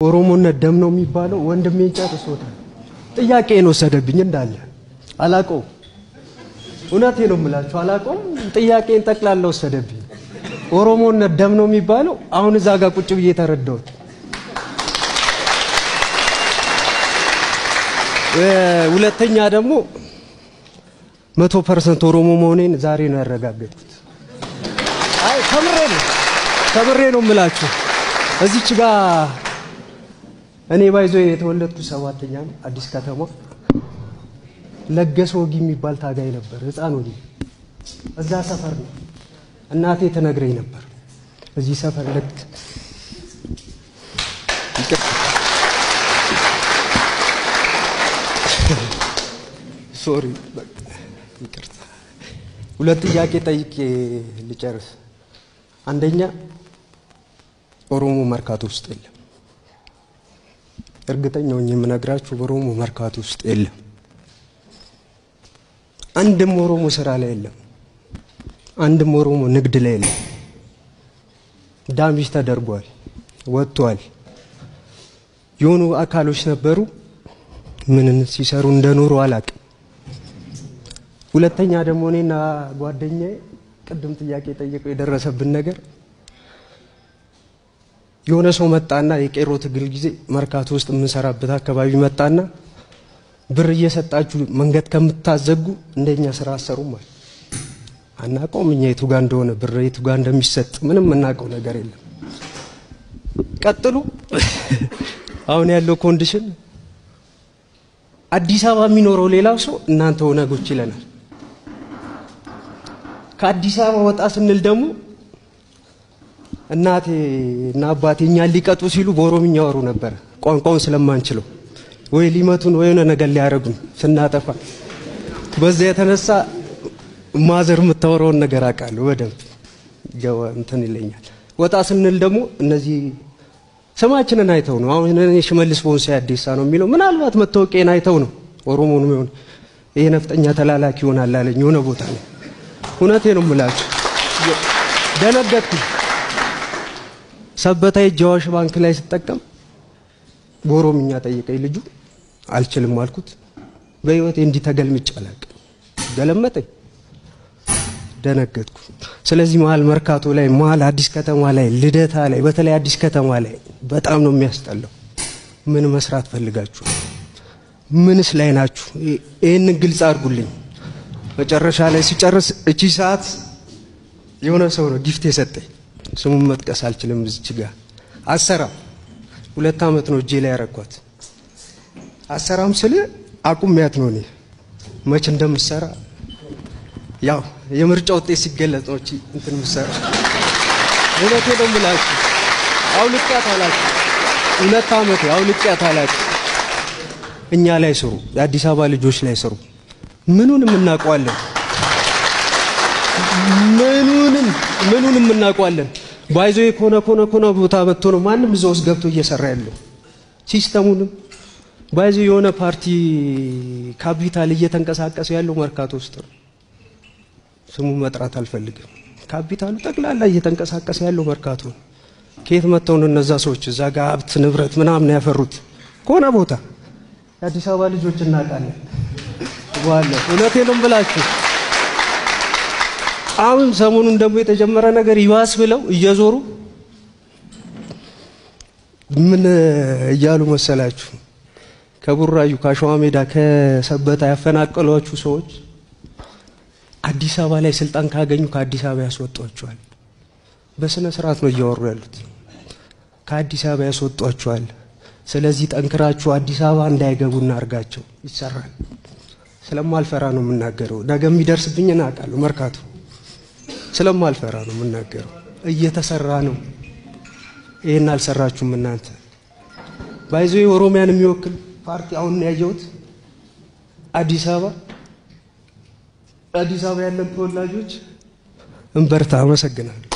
ኦሮሞነት ደም ነው የሚባለው ወንድሜን ጨርሶታል። ጥያቄን ወሰደብኝ እንዳለ አላቀው እውነቴ ነው የምላችሁ አላቀው ጥያቄን ጠቅላላ ወሰደብኝ። ኦሮሞነት ደም ነው የሚባለው አሁን እዛ ጋር ቁጭ ብዬ ተረዳሁት። ሁለተኛ ደግሞ 100% ኦሮሞ መሆኔን ዛሬ ነው ያረጋገጥኩት። አይ ተምሬ ነው የምላችሁ እዚች ጋር እኔ ባይዞ የተወለድኩ 7ኛ አዲስ ከተማ ለገሰ ወጊ የሚባል ታጋይ ነበር ህፃን ወዲ እዛ ሰፈር ነው እናቴ ተነግረኝ ነበር እዚህ ሰፈር ለክ ሶሪ ይቅርታ ሁለት ጥያቄ ጠይቄ ልጨርስ። አንደኛ ኦሮሞ መርካቶ ውስጥ የለም። እርግጠኛ ነኝ የምነግራችሁ ኦሮሞ መርካቶ ውስጥ የለም። አንድም ኦሮሞ ስራ ላይ የለም። አንድም ኦሮሞ ንግድ ላይ የለም። ዳሚጅ ተደርጓል ወጥቷል። የሆኑ አካሎች ነበሩ ምንን ሲሰሩ እንደኖሩ አላውቅም። ሁለተኛ ደግሞ እኔና ጓደኛዬ ቅድም ጥያቄ ጠይቀው የደረሰብን ነገር የሆነ ሰው መጣና የቄሮ ትግል ጊዜ መርካቶ ውስጥ የምንሰራበት አካባቢ መጣና ብር እየሰጣችሁ መንገድ ከምታዘጉ እንደኛ ስራ አሰሩ ማለት አናውቀውም። እኛ የቱ ጋር እንደሆነ ብር የቱ ጋር እንደሚሰጥ ምንም እናውቀው ነገር የለም። ቀጥሉ አሁን ያለው ኮንዲሽን አዲስ አበባ የሚኖረው ሌላው ሰው እናንተ ወነጎች ይለናል። ከአዲስ አበባ ወጣ ስንል ደግሞ እናቴ እና አባቴኛ ሊቀጡ ሲሉ በኦሮምኛ ወሩ ነበር ቋንቋውን ስለማንችለው ወይ ሊመቱን ወይ የሆነ ነገር ሊያረጉን ስናጠፋ በዛ የተነሳ ማዘር የምታወራውን ነገር አውቃለሁ በደንብ ጀዋ እንትን ይለኛል። ወጣ ስንል ደግሞ እነዚህ ስማችንን አይተው ነው አሁን እኔ ሽመልስ ቦንሳ አዲስ ነው የሚለው ምናልባት መታወቂያን አይተው ነው ኦሮሞ ነው የሚሆን ይሄ ነፍጠኛ ተላላኪ ይሆናል አለኝ የሆነ ቦታ ላይ። እውነቴ ነው የምላችሁ ደነገጥኩ። ሰበታይ ጃዋሽ ባንክ ላይ ስጠቀም በኦሮምኛ ጠይቀኝ ልጁ አልችልም አልኩት። በህይወቴ እንዲህ ተገልምጬ አላውቅም። ገለመጠኝ ደነገጥኩ። ስለዚህ መሀል መርካቶ ላይ መሀል አዲስ ከተማ ላይ ልደታ ላይ በተለይ አዲስ ከተማ ላይ በጣም ነው የሚያስጠላው። ምን መስራት ፈልጋችሁ ምንስ ላይ ናችሁ? ይሄን ግልጽ አድርጉልኝ። መጨረሻ ላይ ሲጨርስ እቺ ሰዓት የሆነ ሰው ነው ጊፍት የሰጠኝ ስሙን መጥቀስ አልችልም። እዚች ጋር አሰራም 2 አመት ነው እጄ ላይ ያረኳት። አሰራም ስለ አቁሚያት ነው እኔ መች እንደምሰራ ያው የምርጫ ውጤት ሲገለጥ ነው እቺ እንትን ምሰራ ወለቴ ነው ብላችሁ አውልቂያት አላችሁ 2 አመት አውልቂያት አላችሁ። እኛ ላይ ስሩ የአዲስ አበባ ልጆች ላይ ስሩ። ምኑንም እናውቀዋለን ምኑንም እናውቀዋለን። ባይዞ የኮነ ቦታ መጥቶ ነው ማንም እዛው ውስጥ ገብቶ እየሰራ ያለው ሲስተሙንም ባይዞ የሆነ ፓርቲ ካፒታል እየተንቀሳቀሰ ያለው መርካቶ ውስጥ ነው። ስሙ መጥራት አልፈልግም። ካፒታሉ ጠቅላላ እየተንቀሳቀሰ ያለው መርካቶ ነው። ከየት መጥተው ነው እነዛ ሰዎች እዛ ጋር ሀብት ንብረት ምናምን ያፈሩት? ኮነ ቦታ የአዲስ አበባ ልጆች እናውቃለን። ዋለ እውነቴ ነው ብላችሁ አሁን ሰሞኑን ደግሞ የተጀመረ ነገር ይባስ ብለው እየዞሩ ምን እያሉ መሰላችሁ? ከቡራዩ ከሸዋ ሜዳ ከሰበታ ያፈናቀሏችሁ ሰዎች አዲስ አበባ ላይ ስልጣን ካገኙ ከአዲስ አበባ ያስወጧቸዋል። በስነ ስርዓት ነው እያወሩ ያሉት። ከአዲስ አበባ ያስወጧቸዋል። ስለዚህ ጠንክራችሁ አዲስ አበባ እንዳይገቡና አርጋቸው ይሰራል። ስለማልፈራ ነው የምናገረው። ነገ የሚደርስብኝና አውቃለሁ መርካቶ ስለማልፈራ ነው የምናገረው። እየተሰራ ነው። ይሄን አልሰራችሁም እናንተ። ባይዞ ኦሮሚያን የሚወክል ፓርቲ አሁን ያየሁት አዲስ አበባ ያለን ተወላጆች እንበርታ። አመሰግናለሁ።